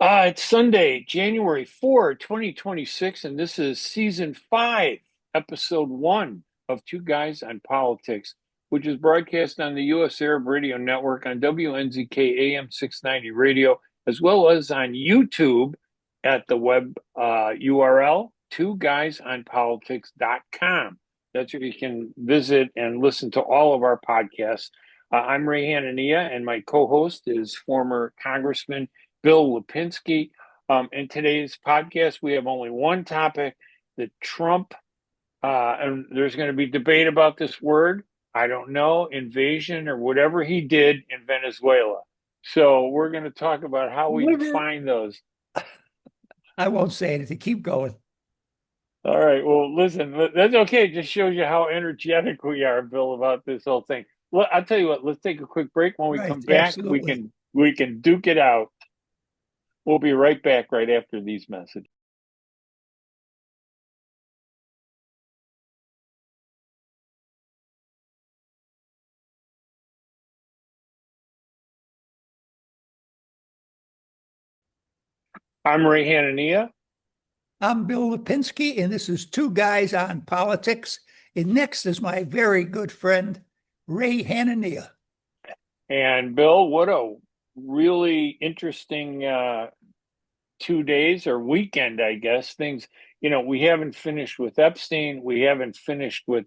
It's Sunday, January 4, 2026, and this is season 5, episode 1 of Two Guys on Politics, which is broadcast on the U.S. Arab Radio Network on WNZK AM 690 radio, as well as on YouTube at the web URL, twoguysonpolitics.com. That's where you can visit and listen to all of our podcasts. I'm Ray Hanania, and my co-host is former Congressman Bill Lipinski. In today's podcast, we have only one topic, that Trump, and there's going to be debate about this word, I don't know, invasion or whatever he did in Venezuela. So we're going to talk about how we define those. I won't say anything. Keep going. All right. Well, listen, that's okay. It just shows you how energetic we are, Bill, about this whole thing. Well, I'll tell you what, let's take a quick break. When we Right, come back, absolutely. we can duke it out. We'll be right back right after these messages. I'm Ray Hanania. I'm Bill Lipinski, and this is Two Guys on Politics. And next is my very good friend, Ray Hanania. And Bill, what a really interesting 2 days or weekend, I guess. Things, we haven't finished with Epstein. We haven't finished with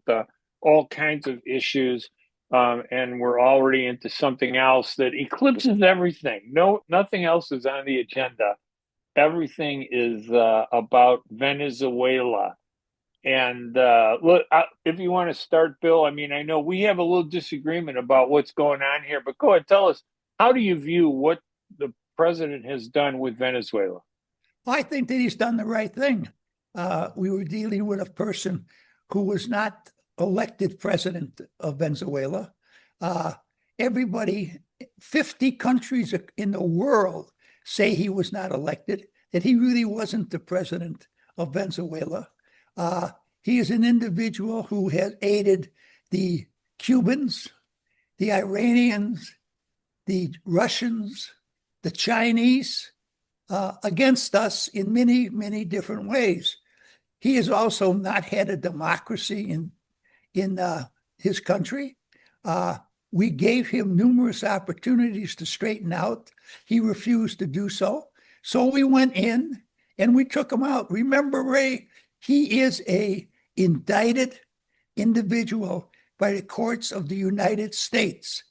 all kinds of issues. And we're already into something else that eclipses everything. No, nothing else is on the agenda. Everything is about Venezuela. And look, if you want to start, Bill, I mean, I know we have a little disagreement about what's going on here, but go ahead, tell us, how do you view what the president has done with Venezuela? Well, I think that he's done the right thing. We were dealing with a person who was not elected president of Venezuela. Everybody, 50 countries in the world say he was not elected, that he really wasn't the president of Venezuela. He is an individual who has aided the Cubans, the Iranians, the Russians, the Chinese against us in many, many different ways. He has also not had a democracy in his country. We gave him numerous opportunities to straighten out. He refused to do so. So we went in and we took him out. Remember, Ray, he is a indicted individual by the courts of the United States.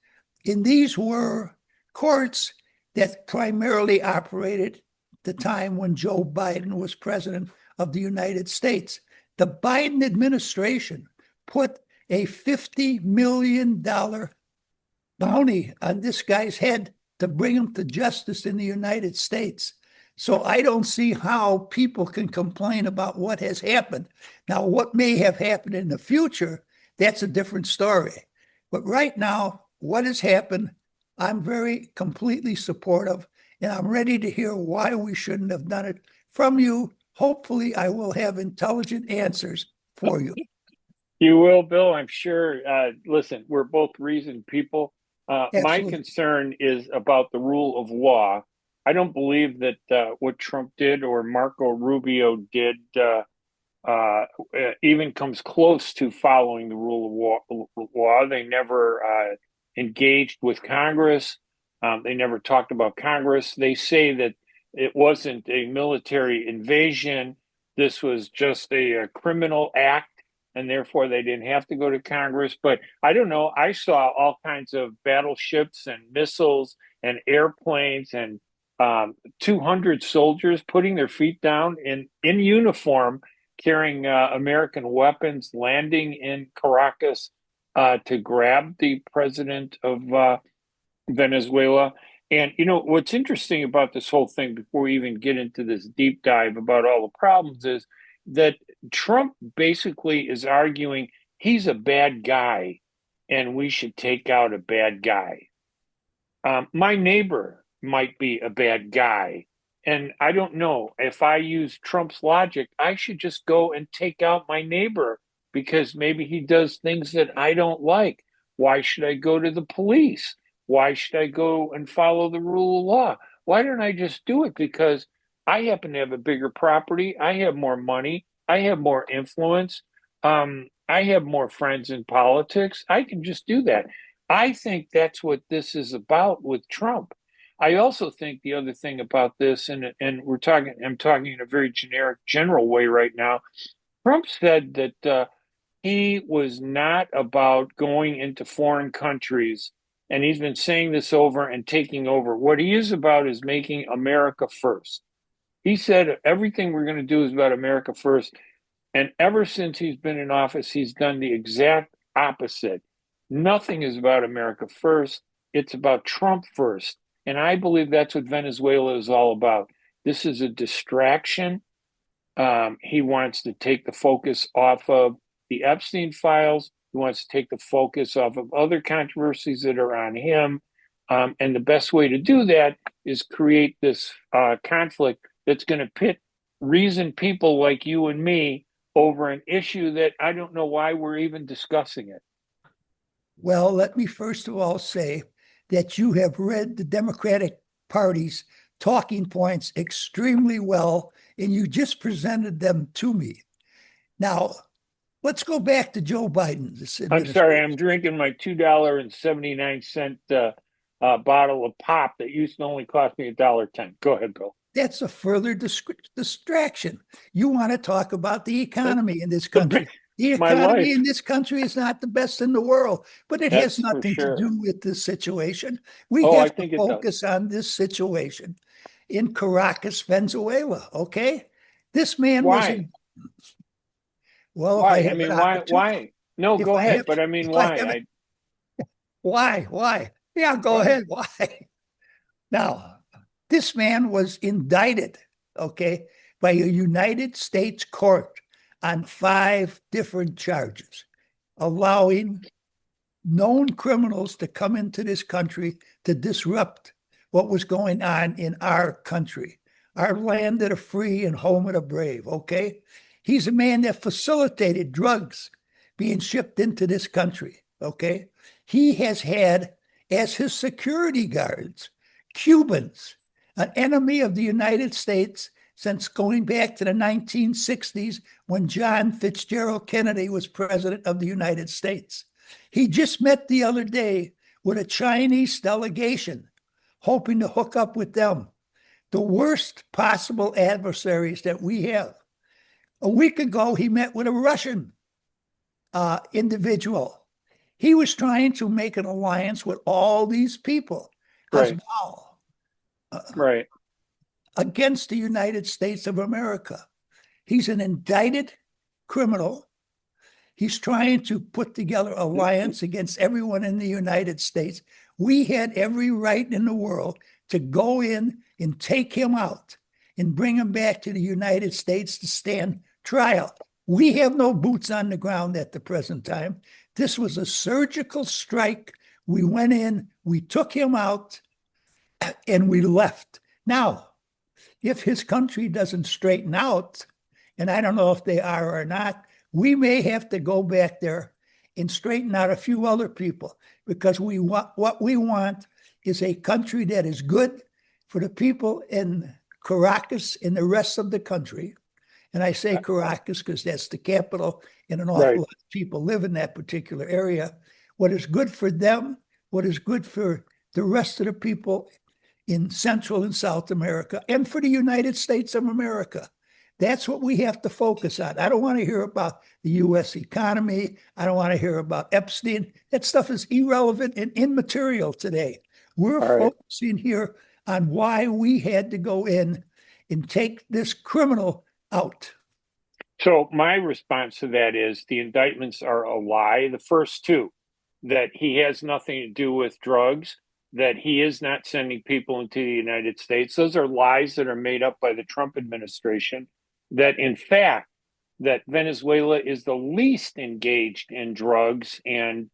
And these were courts that primarily operated the time when Joe Biden was president of the United States. The Biden administration put a $50 million bounty on this guy's head to bring him to justice in the United States. So I don't see how people can complain about what has happened. Now, what may have happened in the future, that's a different story. But right now, what has happened, I'm very completely supportive, and I'm ready to hear why we shouldn't have done it from you. Hopefully, I will have intelligent answers for you. You will, Bill, I'm sure. Listen, we're both reasoned people. My Absolutely. concern is about the rule of law. I don't believe that what Trump did or Marco Rubio did even comes close to following the rule of law. They never engaged with Congress. They never talked about Congress. They say that it wasn't a military invasion. This was just a criminal act, and therefore they didn't have to go to Congress. But I don't know. I saw all kinds of battleships and missiles and airplanes and 200 soldiers putting their feet down in uniform, carrying American weapons, landing in Caracas to grab the president of Venezuela. And what's interesting about this whole thing, before we even get into this deep dive about all the problems, is that Trump basically is arguing he's a bad guy and we should take out a bad guy. My neighbor might be a bad guy. And I don't know, if I use Trump's logic, I should just go and take out my neighbor because maybe he does things that I don't like. Why should I go to the police? Why should I go and follow the rule of law? why don't I just do it? Because I happen to have a bigger property. I have more money. I have more influence. I have more friends in politics. I can just do that. I think that's what this is about with Trump. I also think the other thing about this, and I'm talking in a very generic, general way right now. Trump said that he was not about going into foreign countries, and he's been saying this over and taking over. What he is about is making America first. He said everything we're going to do is about America first. And ever since he's been in office, he's done the exact opposite. Nothing is about America first. It's about Trump first. And I believe that's what Venezuela is all about. This is a distraction. He wants to take the focus off of the Epstein files. He wants to take the focus off of other controversies that are on him. And the best way to do that is create this conflict that's going to pit reasoned people like you and me over an issue that I don't know why we're even discussing it. Well, let me first of all say that you have read the Democratic Party's talking points extremely well, and you just presented them to me. Now, let's go back to Joe Biden's I'm sorry, administration. I'm drinking my $2.79 bottle of pop that used to only cost me $1.10. Go ahead, Bill. That's a further distraction. You want to talk about the economy in this country. The My economy life. in this country is not the best in the world, but it has That's for nothing to sure. do with this situation. We Oh, I have to think it does. focus on this situation in Caracas, Venezuela. Okay, this man was Why? in. Well, if I Why? I have an mean, why? opportunity, Why? No, if go I ahead. have, But I mean, if I why? have, why? Yeah, go Why? ahead. Why? Now, this man was indicted, okay, by a United States court on 5 different charges, allowing known criminals to come into this country to disrupt what was going on in our country, our land of the free and home of the brave, okay? He's a man that facilitated drugs being shipped into this country, okay? He has had as his security guards Cubans, an enemy of the United States since going back to the 1960s when John Fitzgerald Kennedy was president of the United States. He just met the other day with a Chinese delegation, hoping to hook up with them, the worst possible adversaries that we have. A week ago, he met with a Russian individual. He was trying to make an alliance with all these people, Right. Hezbollah, Right. against the United States of America. He's an indicted criminal. He's trying to put together alliance against everyone in the United States. We had every right in the world to go in and take him out and bring him back to the United States to stand trial. We have no boots on the ground at the present time. This was a surgical strike. We went in, we took him out, and we left. Now, if his country doesn't straighten out, and I don't know if they are or not, we may have to go back there and straighten out a few other people, because what we want is a country that is good for the people in Caracas and the rest of the country. And I say Caracas because that's the capital, and an awful Right. lot of people live in that particular area. What is good for them, what is good for the rest of the people in Central and South America, and for the United States of America. That's what we have to focus on. I don't want to hear about the U.S. economy. I don't want to hear about Epstein. That stuff is irrelevant and immaterial today. We're All right. focusing here on why we had to go in and take this criminal out. So my response to that is the indictments are a lie. The first two, that he has nothing to do with drugs, that he is not sending people into the United States. Those are lies that are made up by the Trump administration. That in fact, that Venezuela is the least engaged in drugs and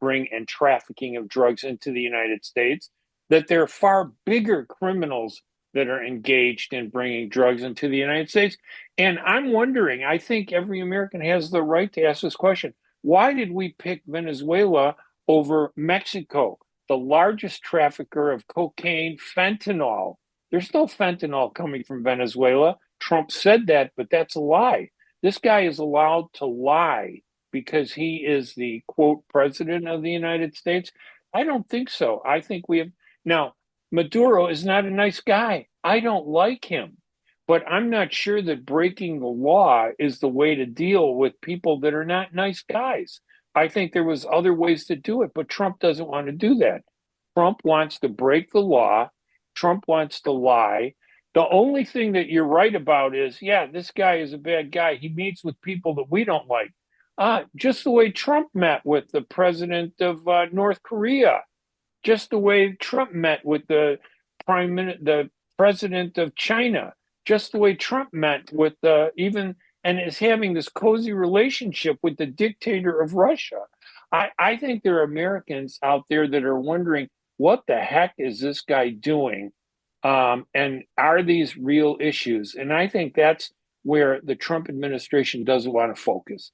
trafficking of drugs into the United States. That there are far bigger criminals that are engaged in bringing drugs into the United States. And I'm wondering, I think every American has the right to ask this question. Why did we pick Venezuela over Mexico, the largest trafficker of cocaine, fentanyl? There's no fentanyl coming from Venezuela. Trump said that, but that's a lie. This guy is allowed to lie because he is the quote president of the United States. I don't think so. I think we have now Maduro is not a nice guy. I don't like him, but I'm not sure that breaking the law is the way to deal with people that are not nice guys. I think there was other ways to do it, but Trump doesn't want to do that. Trump wants to break the law. Trump wants to lie. The only thing that you're right about is, yeah, this guy is a bad guy. He meets with people that we don't like. Just the way Trump met with the president of North Korea, just the way Trump met with the president of China, just the way Trump met with even and is having this cozy relationship with the dictator of Russia. I think there are Americans out there that are wondering, what the heck is this guy doing? And are these real issues? And I think that's where the Trump administration doesn't want to focus.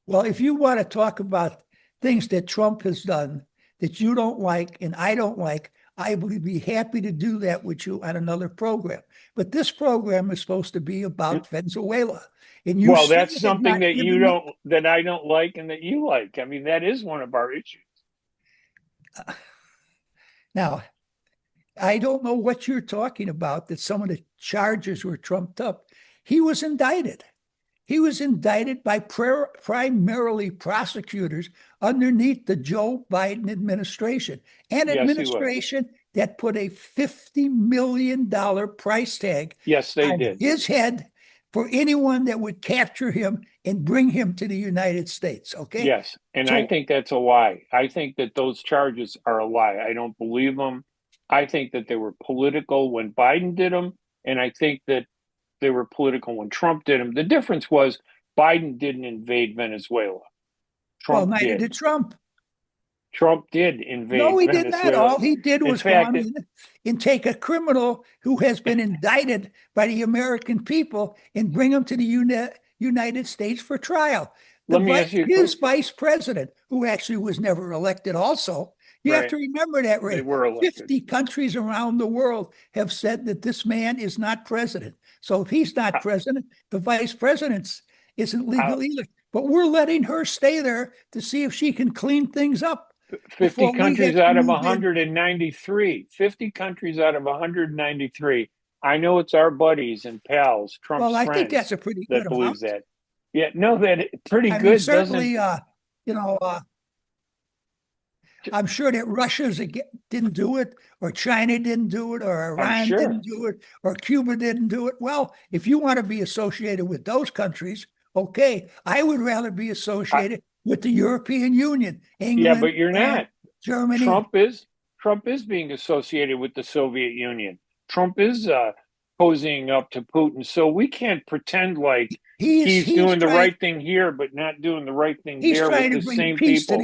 Well, if you want to talk about things that Trump has done that you don't like and I don't like, I would be happy to do that with you on another program. But this program is supposed to be about Venezuela. And you that's something that you don't, that I don't like and that you like. I mean, that is one of our issues. Now, I don't know what you're talking about, that some of the charges were trumped up. He was indicted. He was indicted by primarily prosecutors underneath the Joe Biden administration, an administration that put a $50 million price tag on his head for anyone that would capture him and bring him to the United States. Okay. Yes. And so, I think that's a lie. I think that those charges are a lie. I don't believe them. I think that they were political when Biden did them. And I think that they were political when Trump did them. The difference was Biden didn't invade Venezuela. Trump neither did Trump. Trump did invade No, he Venezuela. did not. All he did was go on and take a criminal who has been indicted by the American people and bring him to the United States for trial. His vice president, who actually was never elected also, you have to remember that, Ray. 50 countries around the world have said that this man is not president. So if he's not president, the vice president isn't legal either. But we're letting her stay there to see if she can clean things up. 50 countries out of 193. 50 countries out of 193. I know it's our buddies and pals, Trump's friends. Well, I think that's a pretty good amount. Believes that. Yeah, no, that pretty good. Mean, certainly, I'm sure that Russia didn't do it, or China didn't do it, or Iran didn't do it, or Cuba didn't do it. Well, if you want to be associated with those countries, okay. I would rather be associated with the European Union, England. Yeah, but you're not. Germany. Trump is being associated with the Soviet Union. Trump is cozying up to Putin. So we can't pretend like he's doing the right thing here, but not doing the right thing there with the same people.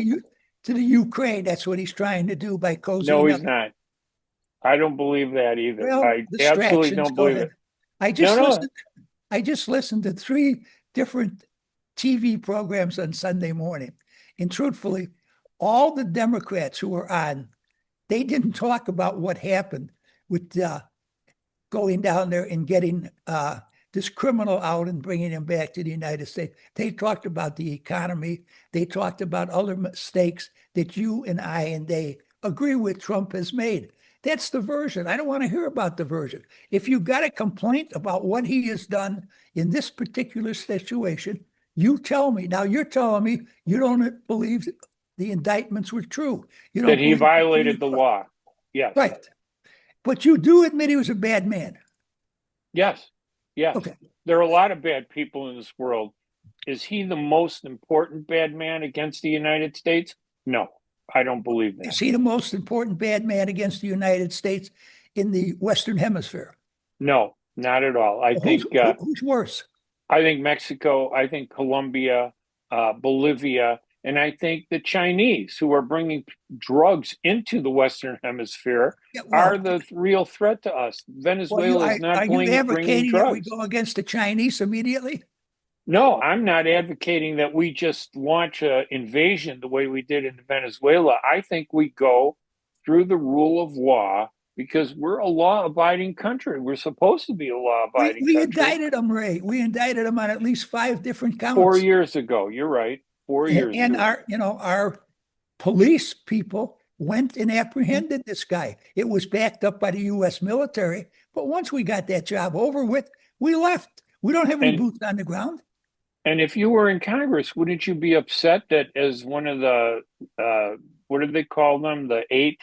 To the Ukraine. That's what he's trying to do by cozying up. No, he's not. I don't believe that either. Well, I absolutely don't believe it. I just listened to 3 different TV programs on Sunday morning. And truthfully, all the Democrats who were on, they didn't talk about what happened with going down there and getting this criminal out and bringing him back to the United States. They talked about the economy. They talked about other mistakes that you and I and they agree with Trump has made. That's the version. I don't want to hear about the version. If you got a complaint about what he has done in this particular situation, you tell me. Now you're telling me you don't believe the indictments were true. You don't that he violated the law. Yes. Right. But you do admit he was a bad man. Yes. Yes. Okay. There are a lot of bad people in this world. Is he the most important bad man against the United States? No, I don't believe that. Is he the most important bad man against the United States in the Western Hemisphere? No, not at all. I think who's worse? I think Mexico, I think Colombia, Bolivia, and I think the Chinese, who are bringing drugs into the Western Hemisphere, are the real threat to us. Venezuela is not bringing drugs. Are you advocating that we go against the Chinese immediately? No, I'm not advocating that we just launch an invasion the way we did in Venezuela. I think we go through the rule of law because we're a law-abiding country. We're supposed to be a We law-abiding we country. indicted him, Ray. We indicted him on at least 5 different Four counts. years ago, you're right. 4 years And ago. our police people went and apprehended this guy. It was backed up by the U.S. military. But once we got that job over with, we left. We don't have any And boots on the ground. and if you were in Congress, wouldn't you be upset that as one of the what did they call them? The eight,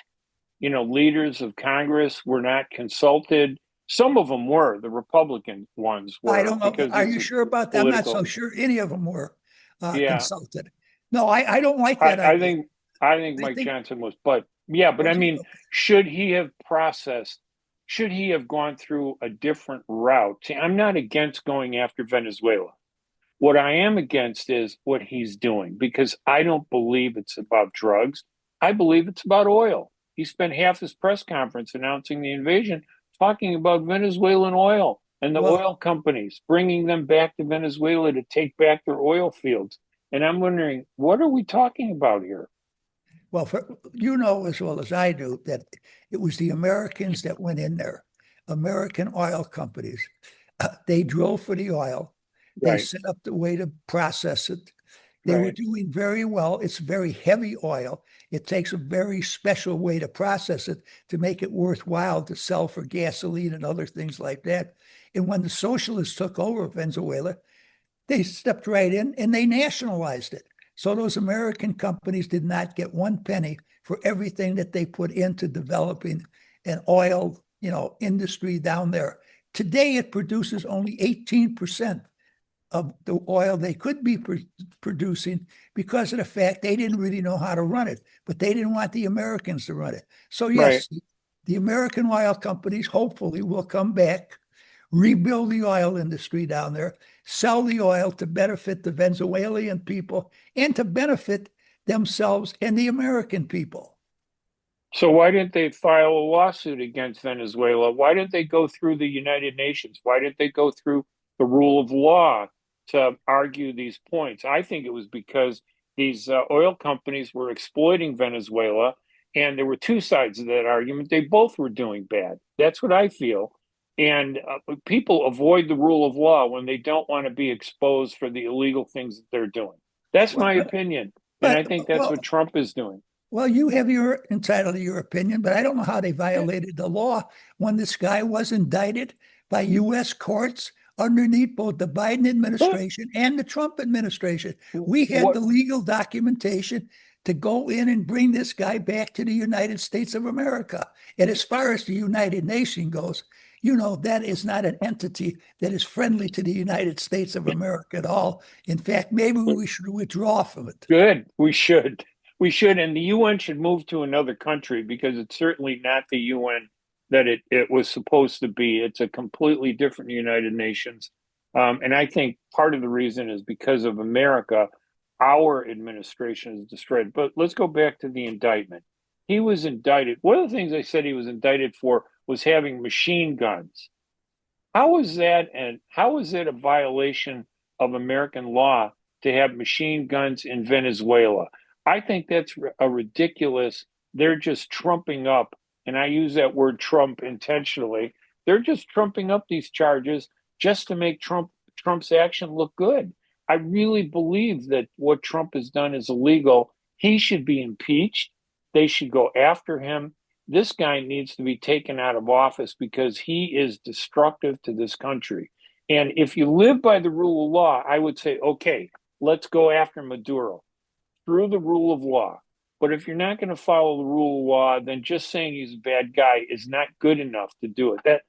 leaders of Congress were not consulted. Some of them were, the Republican ones I were, don't know. because Are it's you a sure about that? I'm not so political. sure any of them were Yeah, consulted. No, I don't like I, that I idea. think I think I Mike think, Johnson was, but yeah, but I okay, mean, should he have processed? Should he have gone through a different route? See, I'm not against going after Venezuela. What I am against is what he's doing because I don't believe it's about drugs. I believe it's about oil. He spent half his press conference announcing the invasion talking about Venezuelan oil and the well, oil companies, bringing them back to Venezuela to take back their oil fields. And I'm wondering, what are we talking about here? you know as well as I do that it was the Americans that went in there, American oil companies. They drove for the oil. They Right, set up the way to process it. They were right, doing very well. It's very heavy oil. It takes a very special way to process it to make it worthwhile to sell for gasoline and other things like that. And when the socialists took over Venezuela, they stepped right in and they nationalized it. So those American companies did not get one penny for everything that they put into developing an oil, industry down there. Today, it produces only 18% of the oil they could be producing because of the fact they didn't really know how to run it, but they didn't want the Americans to run it. So right. yes, the American oil companies hopefully will come back, rebuild the oil industry down there, sell the oil to benefit the Venezuelan people and to benefit themselves and the American people. So why didn't they file a lawsuit against Venezuela? Why didn't they go through the United Nations? Why didn't they go through the rule of law to argue these points? I think it was because these oil companies were exploiting Venezuela, and there were two sides of that argument. They both were doing bad. That's what I feel. And people avoid the rule of law when they don't want to be exposed for the illegal things that they're doing. That's Well, my opinion. And I but think that's well, what Trump is doing. Well, you have your entitled to your opinion, but I don't know how they violated the law when this guy was indicted by U.S. courts underneath both the Biden But administration and the Trump administration. We had what the legal documentation to go in and bring this guy back to the United States of America. And as far as the United Nations goes, that is not an entity that is friendly to the United States of America at all. In fact, maybe we should withdraw from it. Good. We should. We should. And the UN should move to another country because it's certainly not the UN that it was supposed to be. It's a completely different United Nations. And I think part of the reason is because of America, our administration is destroyed. But let's go back to the indictment. He was indicted. One of the things they said he was indicted for was having machine guns. How is it a violation of American law to have machine guns in Venezuela? I think that's a ridiculous. They're just trumping up, and I use that word Trump intentionally. They're just trumping up these charges just to make Trump's action look good. I really believe that what Trump has done is illegal. He should be impeached. They should go after him. This guy needs to be taken out of office because he is destructive to this country. And if you live by the rule of law, I would say, okay, let's go after Maduro through the rule of law. But if you're not going to follow the rule of law, then just saying he's a bad guy is not good enough to do it. That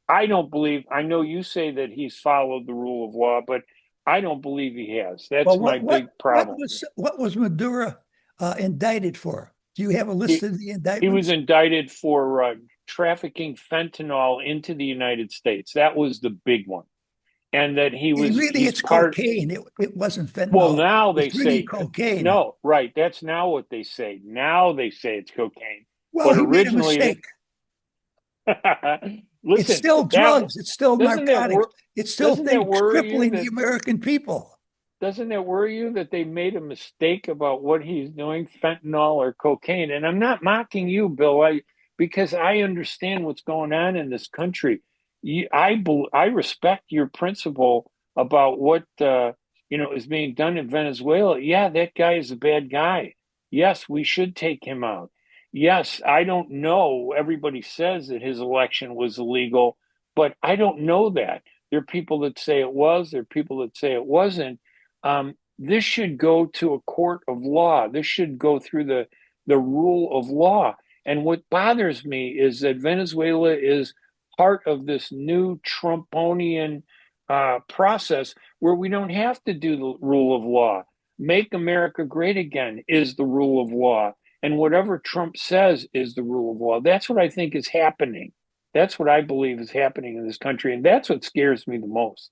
I don't believe. I know you say that he's followed the rule of law, but I don't believe he has. Well, That's my big problem. what was Maduro indicted for? Do you have a list He, of the he was indictments? indicted for trafficking fentanyl into the United States. That was the big one. And that Really, he's it's part. cocaine. It wasn't Well, fentanyl. now they It's really say cocaine. no, right? That's now what they say. Now they say it's cocaine, Well, but he made a originally, mistake. It's listen, still that drugs. It's still doesn't that narcotics. work? It's still Doesn't that things worry you crippling the that American people. doesn't that worry you that they made a mistake about what he's doing, fentanyl or cocaine? And I'm not mocking you, Bill. because I understand what's going on in this country. I respect your principle about what is being done in Venezuela. Yeah, that guy is a bad guy. Yes, we should take him out. Yes, I don't know. Everybody says that his election was illegal, but I don't know that. There are people that say it was. There are people that say it wasn't. This should go to a court of law. This should go through the rule of law. And what bothers me is that Venezuela is part of this new Trumponian process where we don't have to do the rule of law. Make America great again is the rule of law. And whatever Trump says is the rule of law. That's what I think is happening. That's what I believe is happening in this country. And that's what scares me the most.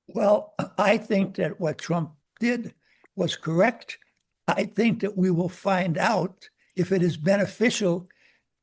Well, I think that what Trump did was correct. I think that we will find out if it is beneficial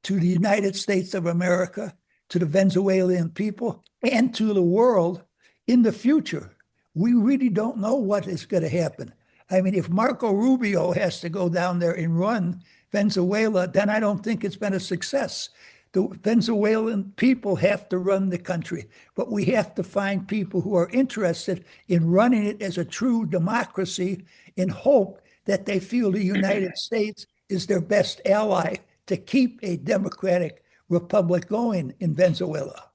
to the United States of America, to the Venezuelan people, and to the world in the future. We really don't know what is going to happen. I mean, if Marco Rubio has to go down there and run Venezuela, then I don't think it's been a success. The Venezuelan people have to run the country, but we have to find people who are interested in running it as a true democracy in hope that they feel the United States is their best ally to keep a democratic republic going in Venezuela.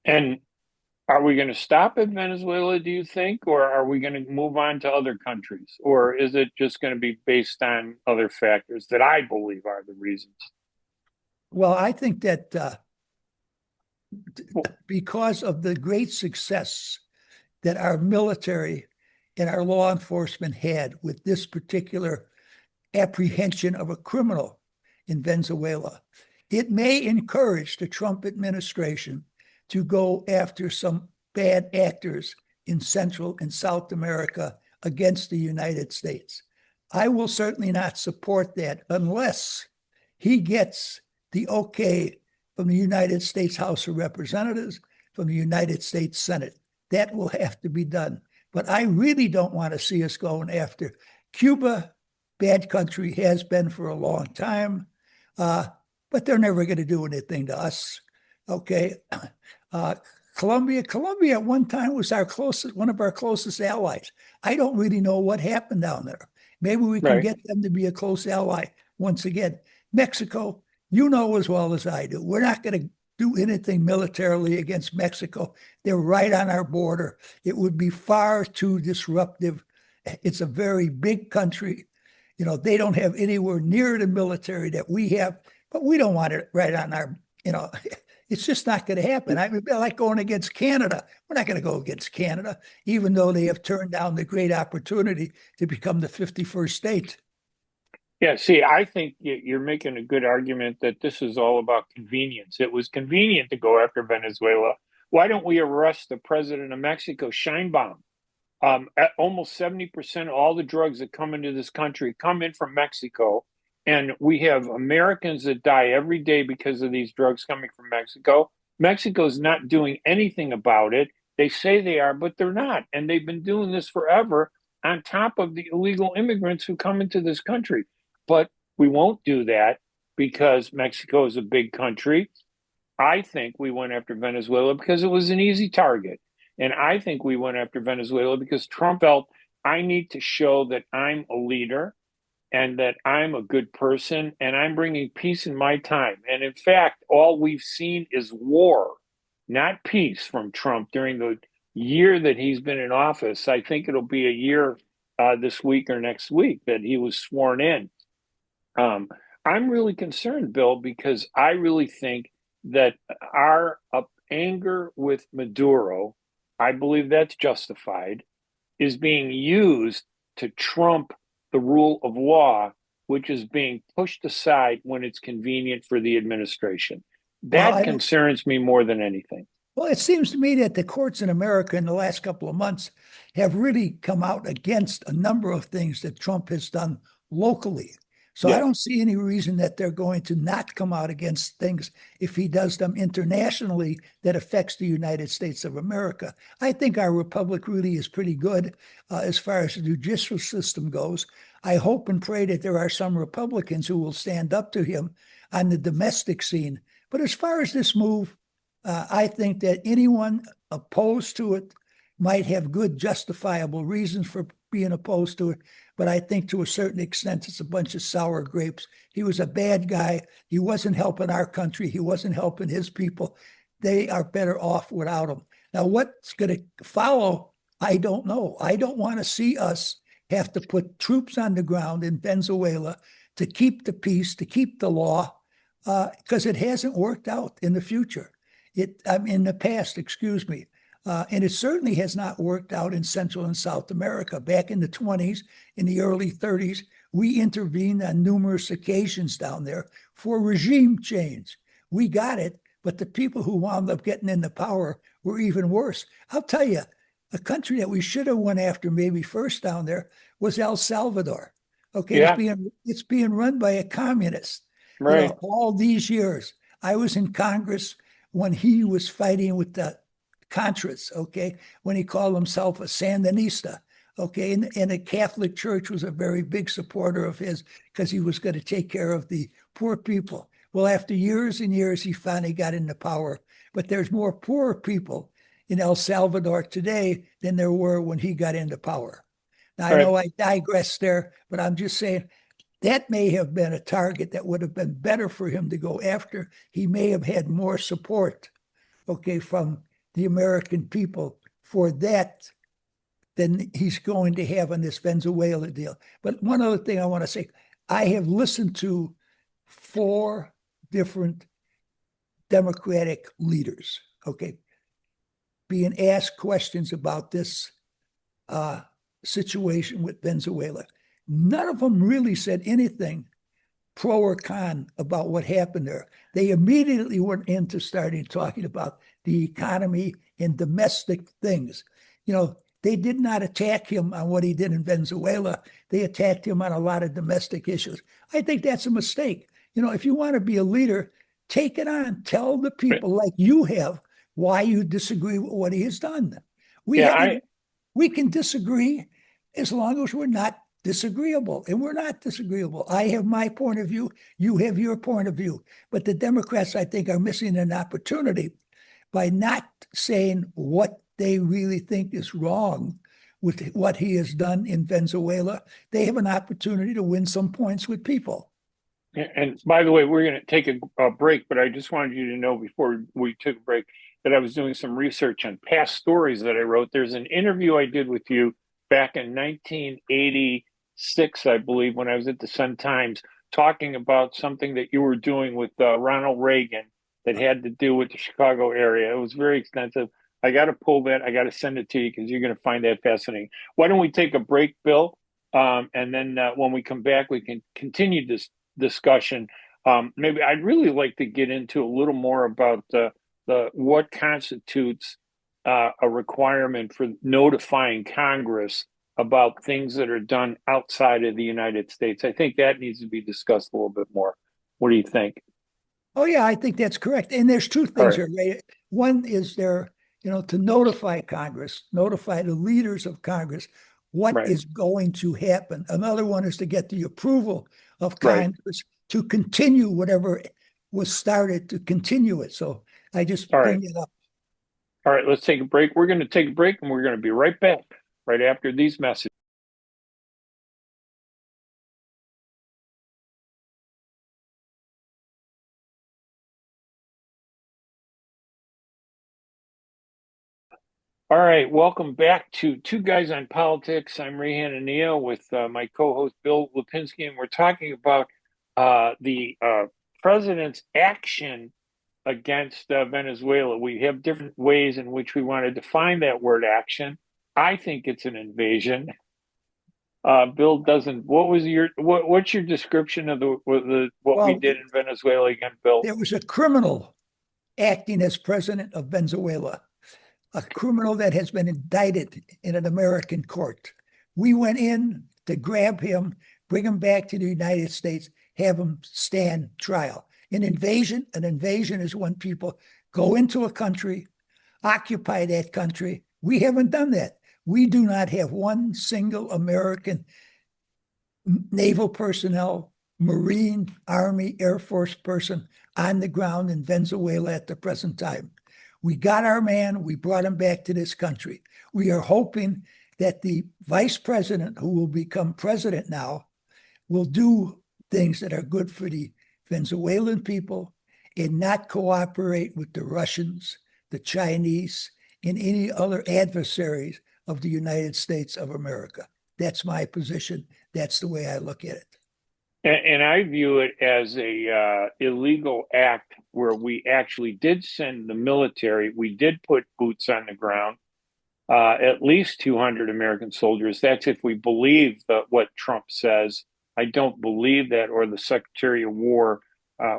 And are we going to stop at Venezuela, do you think, or are we going to move on to other countries? Or is it just going to be based on other factors that I believe are the reasons? Well, I think that because of the great success that our military and our law enforcement had with this particular apprehension of a criminal in Venezuela, it may encourage the Trump administration to go after some bad actors in Central and South America against the United States. I will certainly not support that unless he gets the okay from the United States House of Representatives, from the United States Senate. That will have to be done. But I really don't want to see us going after Cuba. Bad country, has been for a long time, but they're never going to do anything to us. Okay. Colombia at one time was one of our closest allies. I don't really know what happened down there. Maybe we can get them to be a close ally once again. Mexico, you know as well as I do, we're not going to do anything militarily against Mexico. They're right on our border. It would be far too disruptive. It's a very big country. You know, they don't have anywhere near the military that we have, but we don't want it right on our, it's just not going to happen. I mean, like going against Canada. We're not going to go against Canada, even though they have turned down the great opportunity to become the 51st state. Yeah, see, I think you're making a good argument that this is all about convenience. It was convenient to go after Venezuela. Why don't we arrest the president of Mexico, Scheinbaum? Almost 70% of all the drugs that come into this country come in from Mexico. And we have Americans that die every day because of these drugs coming from Mexico. Mexico's not doing anything about it. They say they are, but they're not. And they've been doing this forever on top of the illegal immigrants who come into this country. But we won't do that because Mexico is a big country. I think we went after Venezuela because it was an easy target. And I think we went after Venezuela because Trump felt I need to show that I'm a leader and that I'm a good person and I'm bringing peace in my time. And in fact, all we've seen is war, not peace from Trump during the year that he's been in office. I think it'll be a year this week or next week that he was sworn in. I'm really concerned, Bill, because I really think that our anger with Maduro, I believe that's justified, is being used to trump the rule of law, which is being pushed aside when it's convenient for the administration. That concerns me more than anything. Well, it seems to me that the courts in America in the last couple of months have really come out against a number of things that Trump has done locally. So I don't see any reason that they're going to not come out against things if he does them internationally that affects the United States of America. I think our republic really is pretty good as far as the judicial system goes. I hope and pray that there are some Republicans who will stand up to him on the domestic scene. But as far as this move, I think that anyone opposed to it might have good justifiable reasons for being opposed to it. But I think to a certain extent, it's a bunch of sour grapes. He was a bad guy. He wasn't helping our country. He wasn't helping his people. They are better off without him. Now, what's going to follow, I don't know. I don't want to see us have to put troops on the ground in Venezuela to keep the peace, to keep the law, because it hasn't worked out in the future. In the past, excuse me. And it certainly has not worked out in Central and South America. Back in the 20s, in the early 30s, we intervened on numerous occasions down there for regime change. We got it, but the people who wound up getting into power were even worse. I'll tell you, a country that we should have went after maybe first down there was El Salvador. Okay, Yeah. it's being run by a communist. Right. You know, all these years, I was in Congress when he was fighting with the Contras, okay, when he called himself a Sandinista, okay, and the Catholic Church was a very big supporter of his because he was going to take care of the poor people. Well, after years and years, he finally got into power, but there's more poor people in El Salvador today than there were when he got into power. Now, I know I digress there, but I'm just saying that may have been a target that would have been better for him to go after. He may have had more support, okay, from the American people for that than he's going to have on this Venezuela deal. But one other thing I want to say, I have listened to 4 different Democratic leaders, okay, being asked questions about this situation with Venezuela. None of them really said anything pro or con about what happened there. They immediately went into starting talking about the economy and domestic things. You know, they did not attack him on what he did in Venezuela. They attacked him on a lot of domestic issues. I think that's a mistake. You know, if you want to be a leader, take it on. Tell the people like you have why you disagree with what he has done. We can disagree as long as we're not disagreeable, and we're not disagreeable. I have my point of view. You have your point of view. But the Democrats, I think, are missing an opportunity by not saying what they really think is wrong with what he has done in Venezuela. They have an opportunity to win some points with people. And by the way, we're going to take a break, but I just wanted you to know before we took a break that I was doing some research on past stories that I wrote. There's an interview I did with you back in 1986, I believe, when I was at the Sun-Times, talking about something that you were doing with Ronald Reagan that had to do with the Chicago area. It was very extensive. I got to pull that. I got to send it to you because you're going to find that fascinating. Why don't we take a break, Bill? And then when we come back, we can continue this discussion. Maybe I'd really like to get into a little more about what constitutes a requirement for notifying Congress about things that are done outside of the United States. I think that needs to be discussed a little bit more. What do you think? Oh, yeah, I think that's correct. And there's 2 things here, Ray. One is there, you know, to notify Congress, notify the leaders of Congress what is going to happen. Another one is to get the approval of Congress to continue whatever was started, to continue it. So I just bring it up. All right, let's take a break. We're going to take a break, and we're going to be right back right after these messages. All right, welcome back to Two Guys on Politics. I'm Ray Hanania with my co-host Bill Lipinski, and we're talking about the president's action against Venezuela. We have different ways in which we want to define that word action. I think it's an invasion. Bill doesn't. What's your description of what we did in Venezuela again, Bill? There was a criminal acting as president of Venezuela, a criminal that has been indicted in an American court. We went in to grab him, bring him back to the United States, have him stand trial. An invasion is when people go into a country, occupy that country. We haven't done that. We do not have one single American naval personnel, Marine, Army, Air Force person on the ground in Venezuela at the present time. We got our man. We brought him back to this country. We are hoping that the vice president, who will become president now, will do things that are good for the Venezuelan people and not cooperate with the Russians, the Chinese, and any other adversaries of the United States of America. That's my position. That's the way I look at it. And I view it as a illegal act where we actually did send the military. We did put boots on the ground, at least 200 American soldiers. That's if we believe what Trump says. I don't believe that, or the Secretary of War,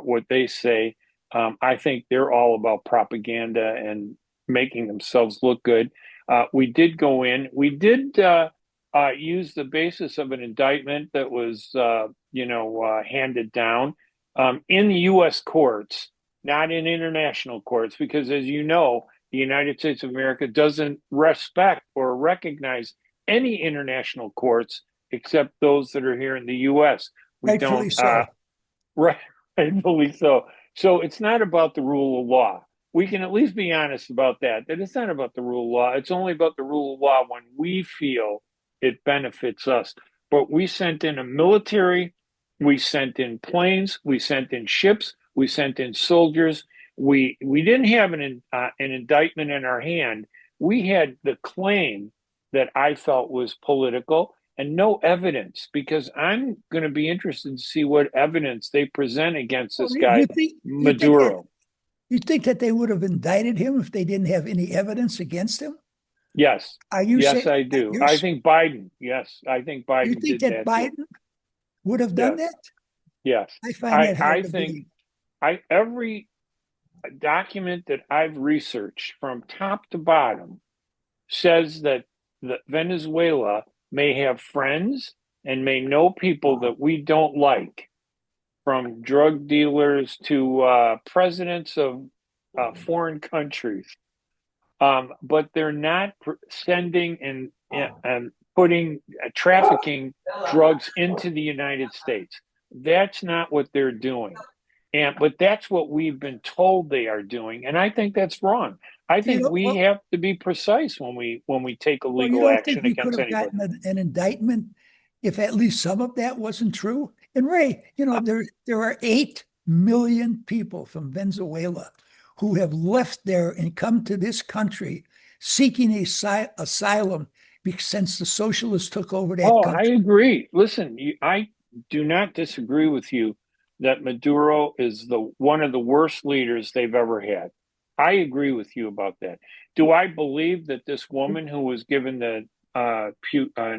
what they say. I think they're all about propaganda and making themselves look good. We did go in. We did use the basis of an indictment that was, handed down in the U.S. courts, not in international courts, because as you know, the United States of America doesn't respect or recognize any international courts except those that are here in the U.S. We Rightfully don't, so. rightfully so. So it's not about the rule of law. We can at least be honest about that it's not about the rule of law. It's only about the rule of law when we feel it benefits us. But we sent in a military, we sent in planes, we sent in ships, we sent in soldiers. We didn't have an indictment in our hand. We had the claim that I felt was political and no evidence, because I'm going to be interested to see what evidence they present against this guy, Maduro. You think that they would have indicted him if they didn't have any evidence against him? Yes. Are you Yes, saying I do. I think Biden. Yes, I think you Biden think did that that too. Biden would have done Yes. that? Yes. I find that hard I to think believe. every document that I've researched from top to bottom says that Venezuela may have friends and may know people that we don't like, from drug dealers to presidents of foreign countries. But they're not sending and putting trafficking drugs into the United States. That's not what they're doing. But that's what we've been told they are doing, and I think that's wrong. I You think know, we have to be precise when we take you illegal don't think action you could against have anybody. gotten an indictment if at least some of that wasn't true? And Ray, there are 8 million people from Venezuela who have left there and come to this country seeking asylum since the socialists took over that Oh, I country. agree. Listen, I do not disagree with you that Maduro is the one of the worst leaders they've ever had. I agree with you about that. Do I believe that this woman who was given the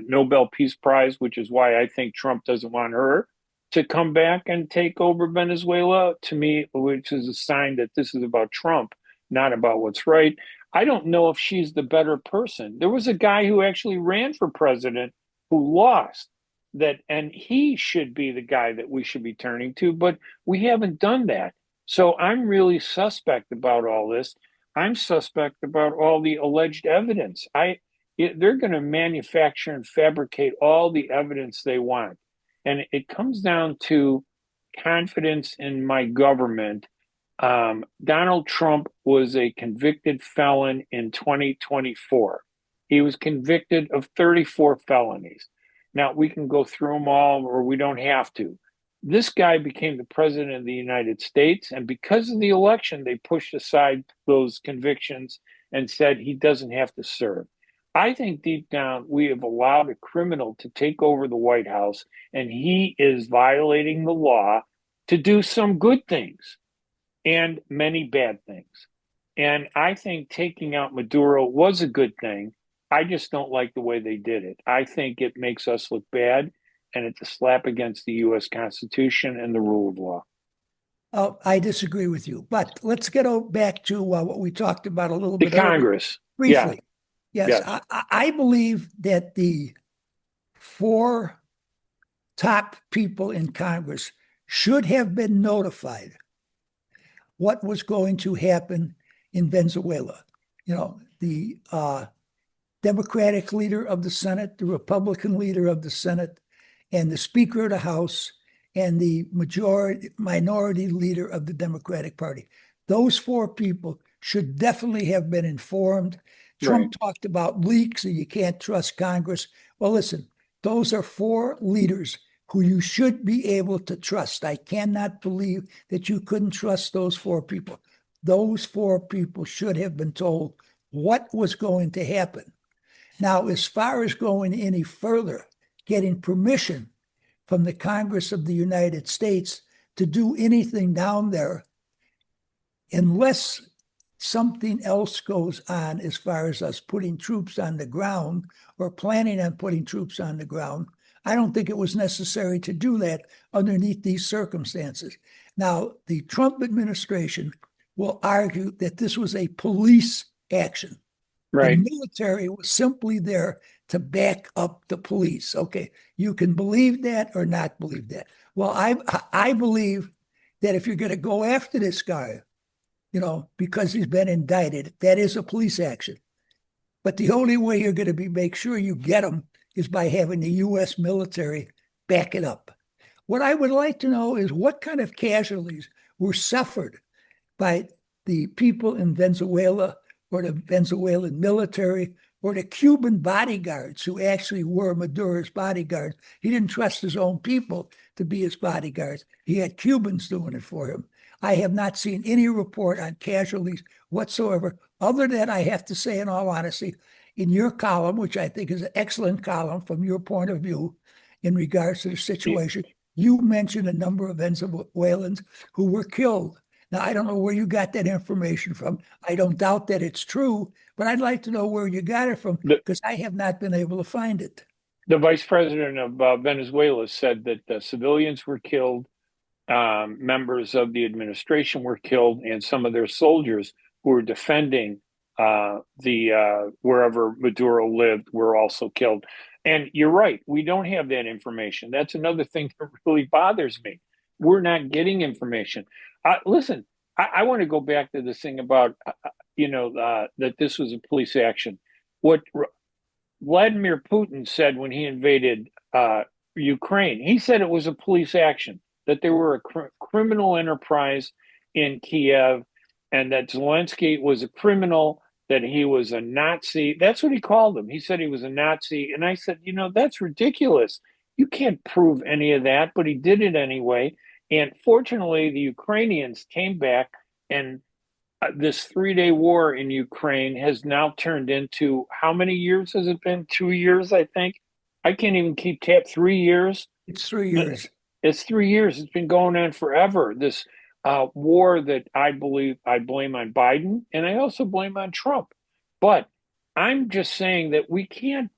Nobel Peace Prize, which is why I think Trump doesn't want her to come back and take over Venezuela, to me, which is a sign that this is about Trump, not about what's right. I don't know if she's the better person. There was a guy who actually ran for president who lost that, and he should be the guy that we should be turning to, but we haven't done that. So I'm really suspect about all this. I'm suspect about all the alleged evidence. They're going to manufacture and fabricate all the evidence they want. And it comes down to confidence in my government. Donald Trump was a convicted felon in 2024. He was convicted of 34 felonies. Now, we can go through them all, or we don't have to. This guy became the president of the United States, and because of the election, they pushed aside those convictions and said he doesn't have to serve. I think deep down, we have allowed a criminal to take over the White House, and he is violating the law to do some good things and many bad things. And I think taking out Maduro was a good thing. I just don't like the way they did it. I think it makes us look bad, and it's a slap against the U.S. Constitution and the rule of law. Oh, I disagree with you. But let's get back to what we talked about a little The bit earlier, Congress. Yeah. briefly. Yes, Yes. I believe that the 4 top people in Congress should have been notified what was going to happen in Venezuela. The Democratic leader of the Senate, the Republican leader of the Senate, and the Speaker of the House and the minority leader of the Democratic Party. Those four people should definitely have been informed. Trump talked about leaks and you can't trust Congress. Well, listen, those are four leaders who you should be able to trust. I cannot believe that you couldn't trust those four people. Those four people should have been told what was going to happen. Now, as far as going any further, getting permission from the Congress of the United States to do anything down there, unless something else goes on as far as us putting troops on the ground or planning on putting troops on the ground, I don't think it was necessary to do that underneath these circumstances. Now, the Trump administration will argue that this was a police action. The military was simply there to back up the police. Okay, you can believe that or not believe that. Well, I believe that if you're going to go after this guy, because he's been indicted, that is a police action. But the only way you're going to make sure you get him is by having the U.S. military back it up. What I would like to know is what kind of casualties were suffered by the people in Venezuela or the Venezuelan military or the Cuban bodyguards who actually were Maduro's bodyguards. He didn't trust his own people to be his bodyguards. He had Cubans doing it for him. I have not seen any report on casualties whatsoever, other than I have to say, in all honesty, in your column, which I think is an excellent column from your point of view in regards to the situation, you mentioned a number of Venezuelans who were killed. Now, I don't know where you got that information from. I don't doubt that it's true, but I'd like to know where you got it from because I have not been able to find it. The vice president of Venezuela said that civilians were killed, members of the administration were killed, and some of their soldiers who were defending wherever Maduro lived were also killed. And you're right, we don't have that information. That's another thing that really bothers me. We're not getting information. Listen, I want to go back to this thing about, that this was a police action. What Vladimir Putin said when he invaded Ukraine, he said it was a police action, that there were a criminal enterprise in Kiev, and that Zelensky was a criminal, that he was a Nazi. That's what he called him. He said he was a Nazi. And I said, that's ridiculous. You can't prove any of that, but he did it anyway. And fortunately, the Ukrainians came back, and this 3-day war in Ukraine has now turned into, how many years has it been? 2 years, I think. I can't even keep tab. 3 years. It's 3 years. It's 3 years. It's been going on forever. This war that I believe I blame on Biden, and I also blame on Trump. But I'm just saying that we can't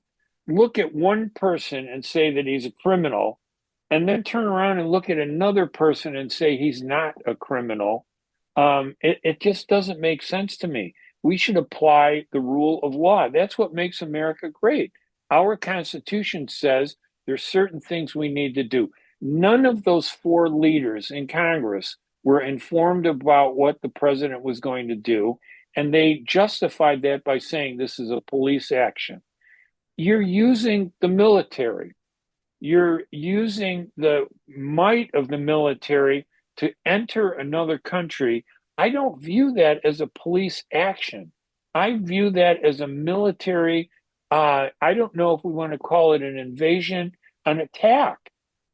look at one person and say that he's a criminal, and then turn around and look at another person and say he's not a criminal. It just doesn't make sense to me. We should apply the rule of law. That's what makes America great. Our Constitution says there's certain things we need to do. None of those four leaders in Congress were informed about what the president was going to do, and they justified that by saying this is a police action. You're using the military. You're using the might of the military to enter another country. I don't view that as a police action. I view that as a military, I don't know if we want to call it an invasion, an attack,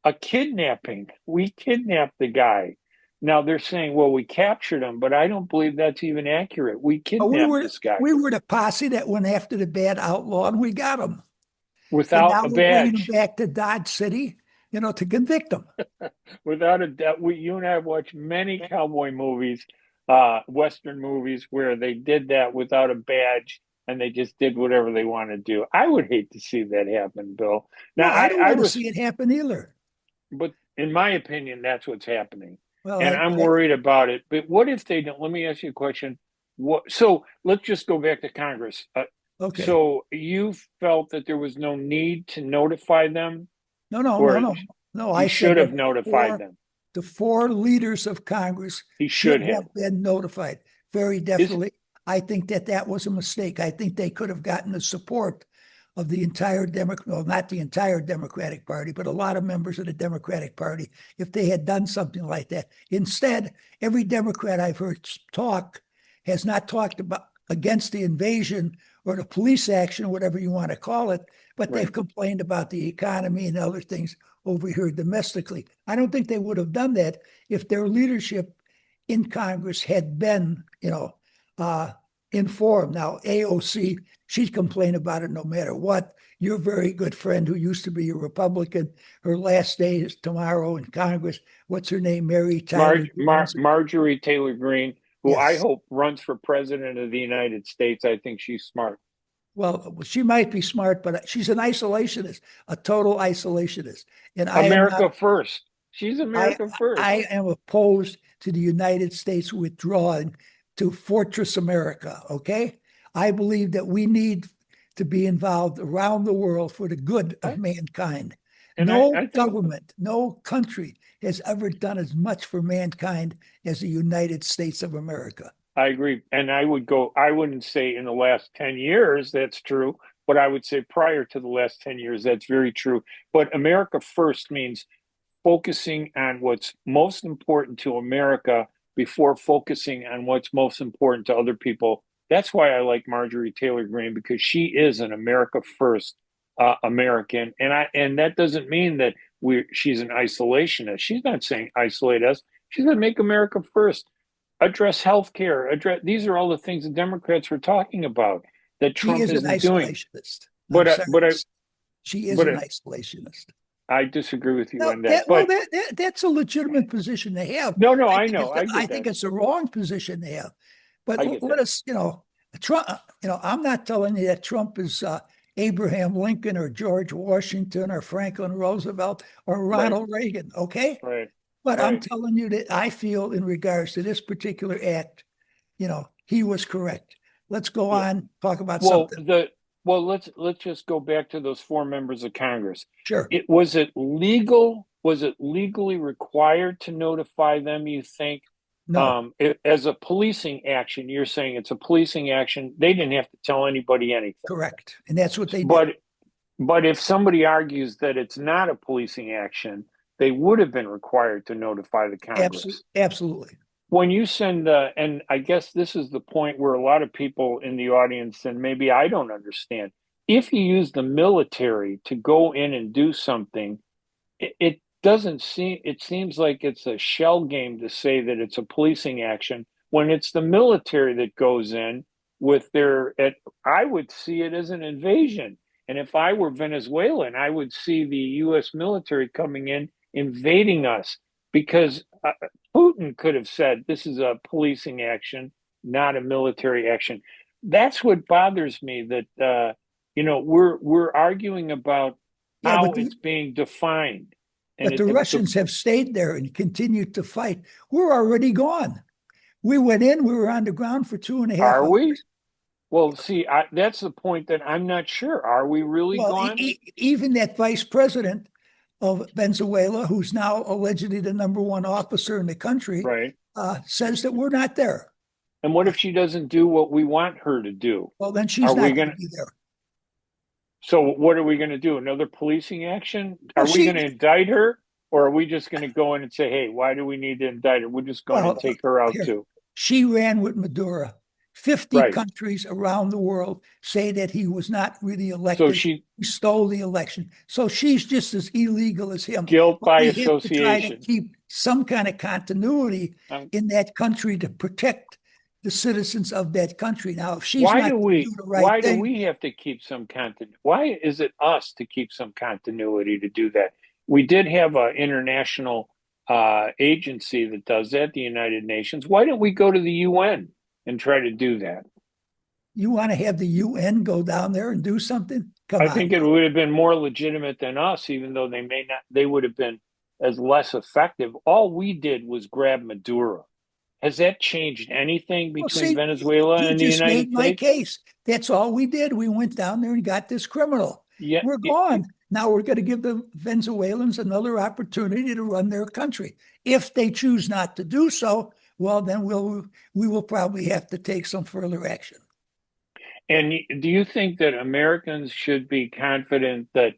a kidnapping. We kidnapped the guy. Now they're saying, well, we captured him, but I don't believe that's even accurate. We kidnapped this guy. We were the posse that went after the bad outlaw, and we got him. Without a badge. We're bringing him back to Dodge City, to convict him. Without a doubt. You and I have watched many cowboy movies, Western movies, where they did that without a badge, and they just did whatever they want to do. I would hate to see that happen, Bill. Now, I don't want to see it happen either. But in my opinion, that's what's happening. Well, and I'm worried about it. But what if they don't? Let me ask you a question. So let's just go back to Congress. Okay. So you felt that there was no need to notify them? No. I should have notified them. The four leaders of Congress should have been notified. Very definitely. I think that was a mistake. I think they could have gotten the support of the entire well, not the entire Democratic Party, but a lot of members of the Democratic Party if they had done something like that. Instead, every Democrat I've heard talk has not talked about against the invasion or the police action, whatever you want to call it, but they've complained about the economy and other things over here domestically. I don't think they would have done that if their leadership in Congress had been, informed. Now, AOC, she'd complain about it no matter what. Your very good friend who used to be a Republican, her last day is tomorrow in Congress. What's her name? Marjorie Taylor Greene, who Yes. I hope runs for president of the United States. I think she's smart. Well, she might be smart, but she's an isolationist, a total isolationist. And America first. She's America first. I am opposed to the United States withdrawing to Fortress America, okay? I believe that we need to be involved around the world for the good of mankind. And no government, no country has ever done as much for mankind as the United States of America. I agree. And I wouldn't say in the last 10 years that's true, but I would say prior to the last 10 years, that's very true. But America first means focusing on what's most important to America before focusing on what's most important to other people. That's why I like Marjorie Taylor Greene, because she is an America first American. And that doesn't mean that she's an isolationist. She's not saying isolate us. She's going to make America first. Address healthcare. These are all the things the Democrats were talking about that Trump isn't doing. She is an isolationist. I disagree with you on that. That's a legitimate position to have. No, I know. I think it's a wrong position to have. But let us, Trump. I'm not telling you that Trump is Abraham Lincoln or George Washington or Franklin Roosevelt or Ronald Reagan. Okay. Right. But I'm telling you that I feel in regards to this particular act, he was correct. Let's go on, talk about something. Let's just go back to those 4 members of Congress. Sure. Was it legal? Was it legally required to notify them, you think? No. As a policing action, you're saying it's a policing action. They didn't have to tell anybody anything. Correct. And that's what they did. But if somebody argues that it's not a policing action, they would have been required to notify the Congress. Absolutely. When you send, and I guess this is the point where a lot of people in the audience, and maybe I don't understand, if you use the military to go in and do something, it seems like it's a shell game to say that it's a policing action when it's the military that goes in with I would see it as an invasion. And if I were Venezuelan, I would see the U.S. military coming in, invading us, because Putin could have said this is a policing action, not a military action. That's what bothers me, that we're arguing about how it's being defined. But the Russians have stayed there and continued to fight. We're already gone. We went in, we were on the ground for 2.5 hours. Are we? Well, see, that's the point that I'm not sure. Are we really gone? Even that vice president of Venezuela, who's now allegedly the #1 officer in the country, says that we're not there. And what if she doesn't do what we want her to do? Well, then she's not going to be there. So what are we going to do? Another policing action? Are we going to indict her? Or are we just going to go in and say, hey, why do we need to indict her? We're just going to take her out too. She ran with Maduro. 50 countries around the world say that he was not really elected. So he stole the election. So she's just as illegal as him. Guilt by association. To try to keep some kind of continuity in that country to protect the citizens of that country. Now, if she's why do we have to keep some continuity? Why is it us to keep some continuity to do that? We did have an international agency that does that, the United Nations. Why don't we go to the UN and try to do that? You want to have the UN go down there and do something? I think it would have been more legitimate than us, even though they would have been as less effective. All we did was grab Maduro. Has that changed anything between Venezuela and the United States? You just made my case. That's all we did. We went down there and got this criminal. Yeah, we're gone. Now we're going to give the Venezuelans another opportunity to run their country. If they choose not to do so, well, then we will probably have to take some further action. And do you think that Americans should be confident that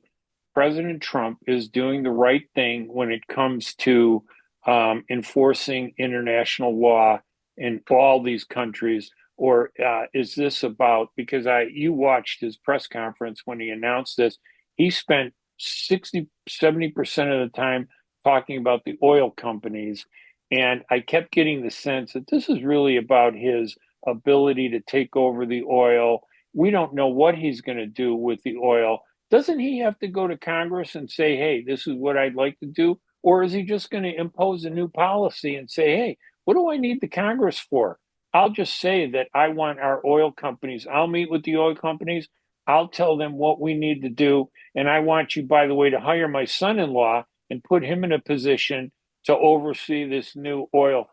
President Trump is doing the right thing when it comes to enforcing international law in all these countries? Or is this about, because you watched his press conference when he announced this, he spent 60, 70% of the time talking about the oil companies. And I kept getting the sense that this is really about his ability to take over the oil. We don't know what he's going to do with the oil. Doesn't he have to go to Congress and say, hey, this is what I'd like to do? Or is he just going to impose a new policy and say, hey, what do I need the Congress for? I'll just say that I want our oil companies. I'll meet with the oil companies. I'll tell them what we need to do. And I want you, by the way, to hire my son in law and put him in a position to oversee this new oil.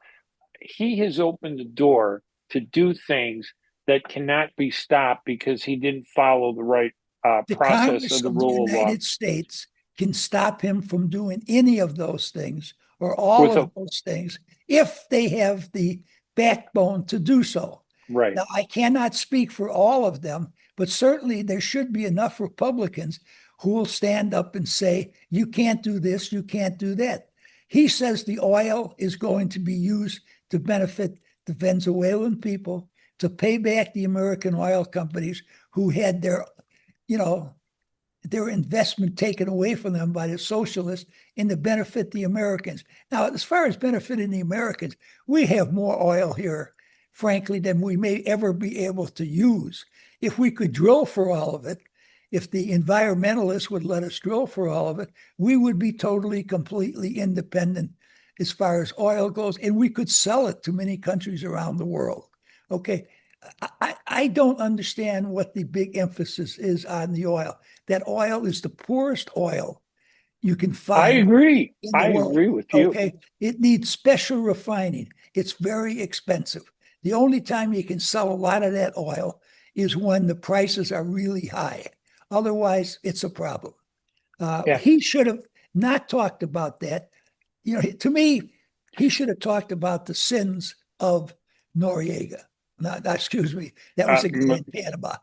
He has opened the door to do things that cannot be stopped because he didn't follow the right The process Congress of the of the rule of law. United States can stop him from doing any of those things or all With a of those things if they have the backbone to do so. right, Now, I cannot speak for all of them, but certainly there should be enough Republicans who will stand up and say, you can't do this, you can't do that. He says the oil is going to be used to benefit the Venezuelan people, to pay back the American oil companies who had you know, their investment taken away from them by the socialists and to benefit the Americans. Now, as far as benefiting the Americans, we have more oil here, frankly, than we may ever be able to use. If we could drill for all of it, if the environmentalists would let us drill for all of it, we would be totally, completely independent as far as oil goes, and we could sell it to many countries around the world. Okay. I don't understand what the big emphasis is on the oil. That oil is the poorest oil you can I find agree. in the I world. agree with you. Okay. It needs special refining. It's very expensive. The only time you can sell a lot of that oil is when the prices are really high. Otherwise, it's a problem. Yeah. He should have not talked about that. To me, he should have talked about the sins of Noriega. Excuse me, that was Uh, the guy in Panama.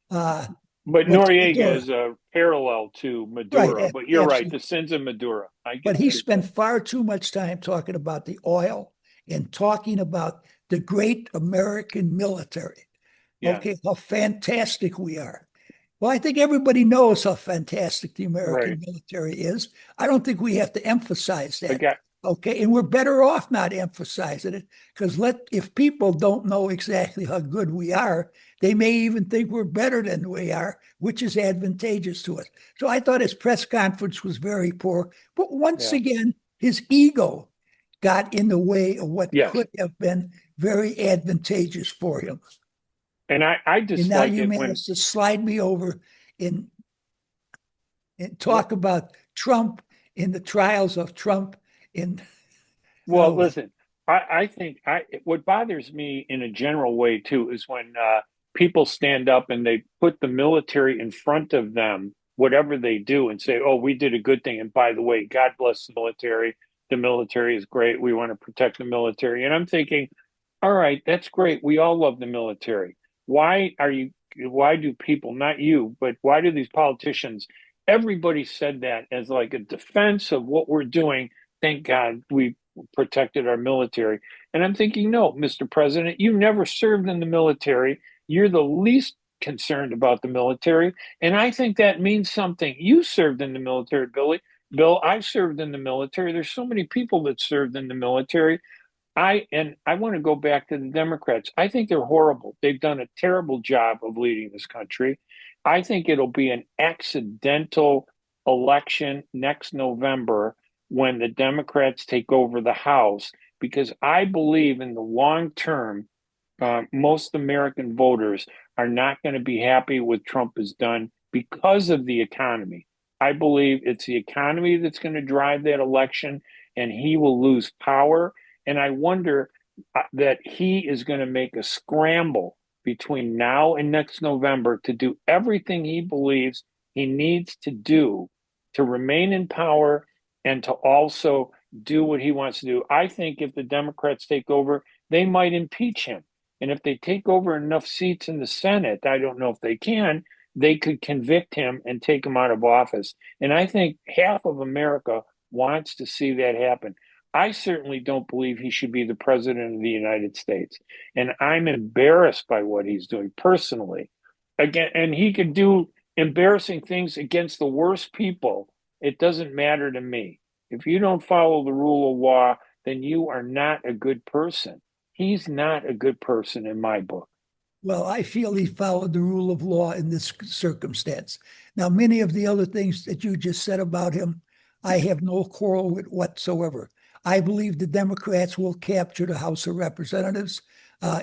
Uh, but but Noriega Maduro, is a parallel to right, Maduro. But you're right. The absolutely. sins of Maduro. I But get he that. spent far too much time talking about the oil and talking about the great American military. Yeah. Okay, how fantastic we are. Well, I think everybody knows how fantastic the Right. American military is. I don't think we have to emphasize The that. guy. Okay, and we're better off not emphasizing it because if people don't know exactly how good we are, they may even think we're better than we are, which is advantageous to us. So I thought his press conference was very poor, but once Yeah. again, his ego got in the way of what Yes. could have been very advantageous for him. And I And now dislike you it when managed to slide me over and, and what. talk about Trump in the trials of Trump in Well, oh, listen, I think what bothers me in a general way too is when people stand up and they put the military in front of them, whatever they do, and say, "Oh, we did a good thing." And by the way, God bless the military. The military is great. We want to protect the military. And I'm thinking, all right, that's great. We all love the military. Why are you? Why do people, not you, but why do these politicians? Everybody said that as like a defense of what we're doing. Thank God we protected our military. And I'm thinking, no, Mr. President, you never served in the military. You're the least concerned about the military. And I think that means something. You served in the military, Billy. Bill, I served in the military. There's so many people that served in the military. I want to go back to the Democrats. I think they're horrible. They've done a terrible job of leading this country. I think it'll be an accidental election next November when the Democrats take over the House, because I believe in the long term, most American voters are not going to be happy with Trump has done because of the economy. I believe it's the economy that's going to drive that election, and he will lose power. And I wonder that he is going to make a scramble between now and next November to do everything he believes he needs to do to remain in power and to also do what he wants to do. I think if the Democrats take over, they might impeach him. And if they take over enough seats in the Senate, I don't know if they can, they could convict him and take him out of office. And I think half of America wants to see that happen. I certainly don't believe he should be the president of the United States. And I'm embarrassed by what he's doing personally. Again, and he could do embarrassing things against the worst people. It doesn't matter to me. If you don't follow the rule of law, then you are not a good person. He's not a good person in my book. Well, I feel he followed the rule of law in this circumstance. Now, many of the other things that you just said about him, I have no quarrel with whatsoever. I believe the Democrats will capture the House of Representatives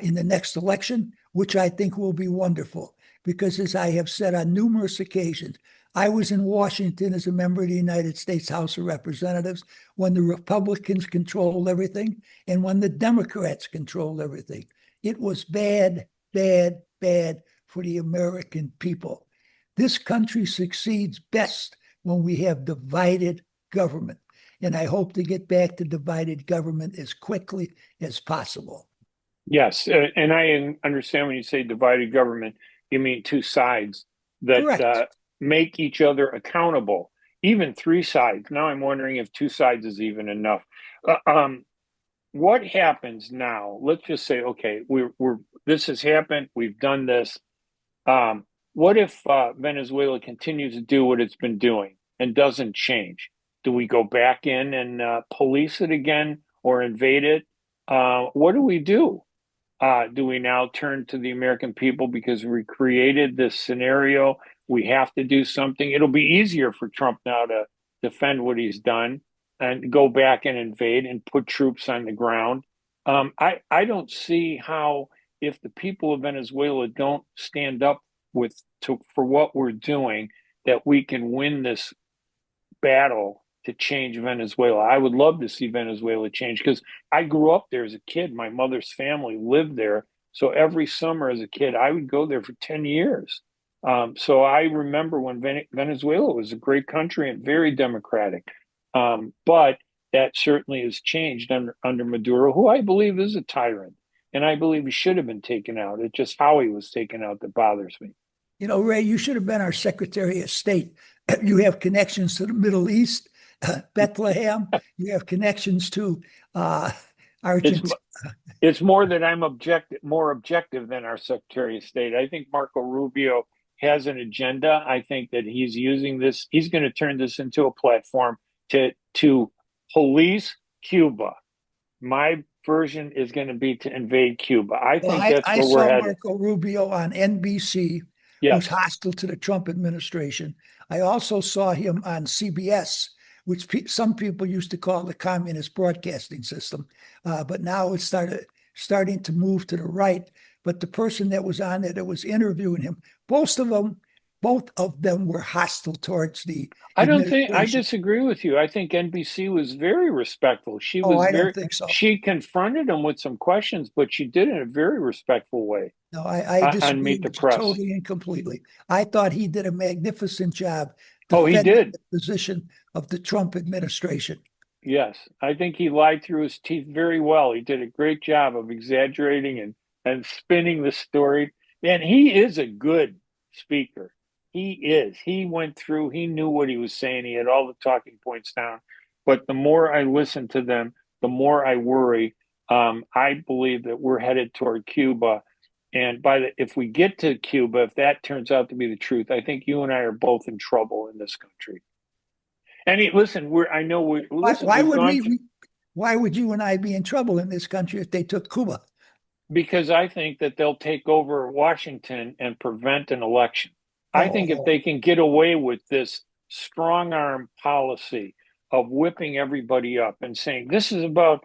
in the next election, which I think will be wonderful. Because as I have said on numerous occasions, I was in Washington as a member of the United States House of Representatives when the Republicans controlled everything and when the Democrats controlled everything. It was bad, bad, bad for the American people. This country succeeds best when we have divided government. And I hope to get back to divided government as quickly as possible. Yes, and I understand when you say divided government, you mean two sides that Correct. make each other accountable, even three sides. Now I'm wondering if two sides is even enough. Uh, um, what happens now? Let's just say, okay, we're this has happened. We've done this. Um, what if Venezuela continues to do what it's been doing and doesn't change? Do we go back in and police it again or invade it? What do we do? Do we now turn to the American people because we created this scenario? We have to do something. It'll be easier for Trump now to defend what he's done and go back and invade and put troops on the ground. I don't see how, if the people of Venezuela don't stand up for what we're doing, that we can win this battle to change Venezuela. I would love to see Venezuela change because I grew up there as a kid. My mother's family lived there. So every summer as a kid, I would go there for 10 years. So I remember when Venezuela was a great country and very democratic. But that certainly has changed under Maduro, who I believe is a tyrant. And I believe he should have been taken out. It's just how he was taken out that bothers me. You know, Ray, you should have been our Secretary of State. You have connections to the Middle East, Bethlehem. You have connections to It's Argentina. it's more that I'm more objective than our Secretary of State. I think Marco Rubio has an agenda. I think that he's using this. He's going to turn this into a platform to police Cuba. My version is going to be to invade Cuba. I Well, think that's I where we're saw headed. Marco Rubio on NBC, who's Yes. hostile to the Trump administration. I also saw him on CBS, which some people used to call the communist broadcasting system, but now it's starting to move to the right. But the person that was on it that was interviewing him, both of them were hostile towards the I don't think I administration. disagree with you. I think NBC was very respectful. Oh, I don't think so. She confronted him with some questions, but she did it in a very respectful way No, I on disagree Meet the with you Press. totally and completely. I thought he did a magnificent job Oh, he defending did. the position of the Trump administration. Yes, I think he lied through his teeth very well. He did a great job of exaggerating and spinning the story. And he is a good speaker. He is. He went through, he knew what he was saying. He had all the talking points down. But the more I listen to them, the more I worry. I believe that we're headed toward Cuba. And if we get to Cuba, if that turns out to be the truth, I think you and I are both in trouble in this country. And listen, I know Why, listen, why we've would gone why would you and I be in trouble in this country if they took Cuba? because I think that they'll take over Washington and prevent an election. I think if Oh, they can get away with this strong arm policy of whipping everybody up and saying this is about,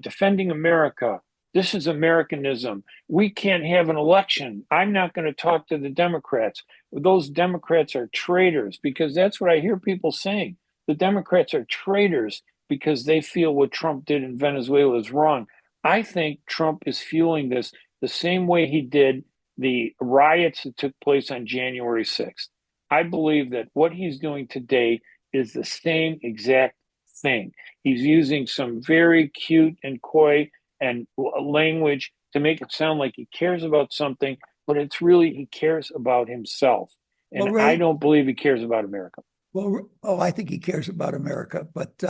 defending America. This is Americanism. We can't have an election. I'm not going to talk to the Democrats. Those Democrats are traitors because that's what I hear people saying. The Democrats are traitors because they feel what Trump did in Venezuela is wrong. I think Trump is fueling this the same way he did the riots that took place on January 6th. I believe that what he's doing today is the same exact thing. He's using some very cute and coy and language to make it sound like he cares about something, but it's really he cares about himself. Well, And I Ray, don't believe he cares about America. well, oh, I think he cares about America, but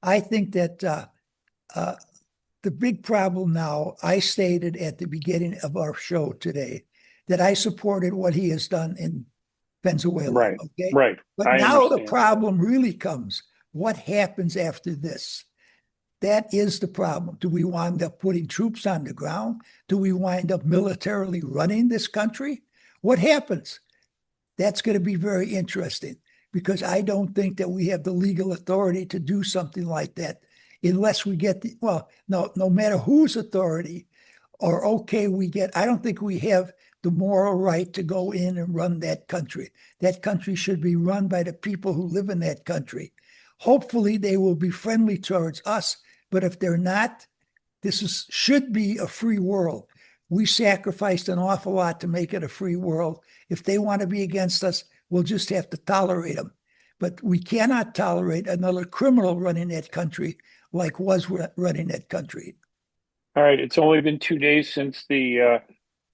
I think that uh, the big problem now, I stated at the beginning of our show today that I supported what he has done in Venezuela. Right, Okay. right. But I now the understand. problem really comes. What happens after this? That is the problem. Do we wind up putting troops on the ground? Do we wind up militarily running this country? What happens? That's going to be very interesting because I don't think that we have the legal authority to do something like that unless we get the, well, no matter whose authority or okay we get, I don't think we have the moral right to go in and run that country. That country should be run by the people who live in that country. Hopefully they will be friendly towards us, but if they're not, should be a free world. We sacrificed an awful lot to make it a free world. If they want to be against us, we'll just have to tolerate them. But we cannot tolerate another criminal running that country like was running that country. All right. It's only been 2 days since the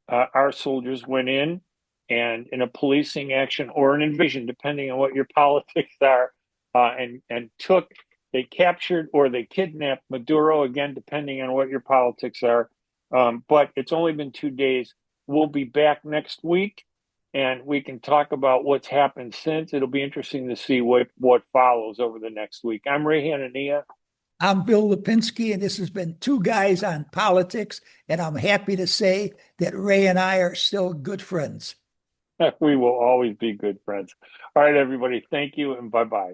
our soldiers went in a policing action or an invasion, depending on what your politics are, and they captured or they kidnapped Maduro again, depending on what your politics are. But it's only been 2 days. We'll be back next week, and we can talk about what's happened since. It'll be interesting to see what follows over the next week. I'm Ray Hanania. I'm Bill Lipinski, and this has been Two Guys on Politics. And I'm happy to say that Ray and I are still good friends. We will always be good friends. All right, everybody. Thank you, and bye bye.